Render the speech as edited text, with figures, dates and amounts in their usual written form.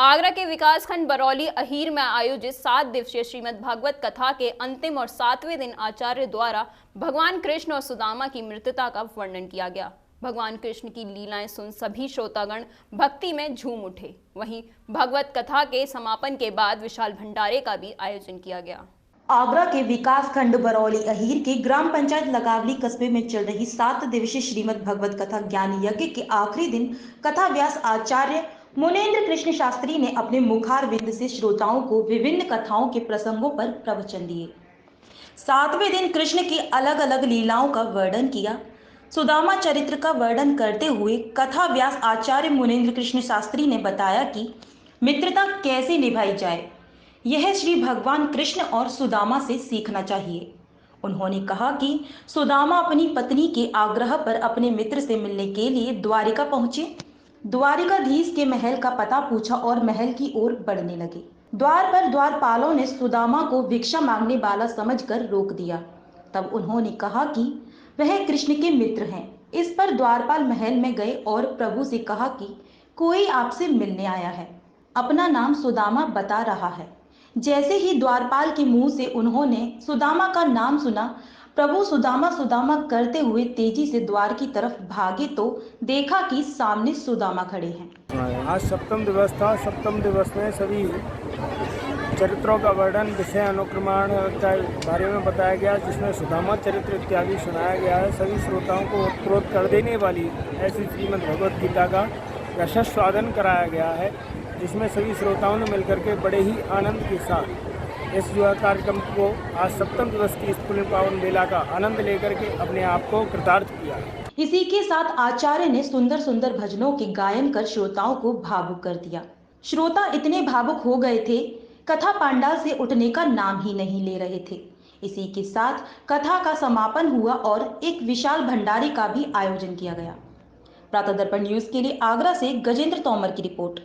आगरा के विकासखंड बरौली अहीर में आयोजित 7 दिवसीय श्रीमद् भागवत कथा के अंतिम और 7वें दिन आचार्य द्वारा भगवान कृष्ण और सुदामा की मित्रता का वर्णन किया गया। भगवान कृष्ण की लीलाएं सुन सभी श्रोतागण भक्ति में झूम उठे। वहीं भगवत कथा के समापन के बाद विशाल भंडारे का भी आयोजन किया गया। आगरा के विकास खंड बरौली अहीर के ग्राम पंचायत लगावली कस्बे में चल रही 7 दिवसीय श्रीमद् भगवत कथा ज्ञान यज्ञ के आखिरी दिन कथा व्यास आचार्य मुनेन्द्र कृष्ण शास्त्री ने अपने मुखारविंद से श्रोताओं को विभिन्न कथाओं के प्रसंगों पर प्रवचन दिए। 7वें दिन कृष्ण की अलग अलग लीलाओं का वर्णन किया। सुदामा चरित्र का वर्णन करते हुए कथा व्यास आचार्य मुनेन्द्र कृष्ण शास्त्री ने बताया कि मित्रता कैसे निभाई जाए, यह श्री भगवान कृष्ण और सुदामा से सीखना चाहिए। उन्होंने कहा कि सुदामा अपनी पत्नी के आग्रह पर अपने मित्र से मिलने के लिए द्वारिका पहुंचे। द्वारिकाधीश के महल का पता पूछा और महल की ओर बढ़ने लगे। द्वार पर द्वारपालों ने सुदामा को भिक्षा मांगने वाला समझकर रोक दिया। तब उन्होंने कहा कि वह कृष्ण के मित्र हैं। इस पर द्वारपाल महल में गए और प्रभु से कहा कि कोई आपसे मिलने आया है, अपना नाम सुदामा बता रहा है। जैसे ही द्वारपाल के मुंह से उन्होंने सुदामा का नाम सुना, प्रभु सुदामा सुदामा करते हुए तेजी से द्वार की तरफ भागे तो देखा कि सामने सुदामा खड़े हैं। आज सप्तम दिवस था। सप्तम दिवस में सभी चरित्रों का वर्णन, विषय अनुक्रमण के बारे में बताया गया, जिसमें सुदामा चरित्र इत्यादि सुनाया गया है। सभी श्रोताओं को ओतप्रोत कर देने वाली ऐसी श्रीमद् भगवत गीता का रसस्वादन कराया गया है, जिसमें सभी श्रोताओं ने मिलकर के बड़े ही आनंद के साथ इस जो कार्यक्रम को आज सप्तम दिवस की इस पुण्य पावन बेला का आनंद लेकर के अपने आप को कृतार्थ किया। इसी के साथ आचार्य ने सुंदर सुंदर भजनों के गायन कर श्रोताओं को भावुक कर दिया। श्रोता इतने भावुक हो गए थे, कथा पांडाल से उठने का नाम ही नहीं ले रहे थे। इसी के साथ कथा का समापन हुआ और एक विशाल भंडारे का भी आयोजन किया गया। प्रातः दर्पण न्यूज के लिए आगरा से गजेंद्र तोमर की रिपोर्ट।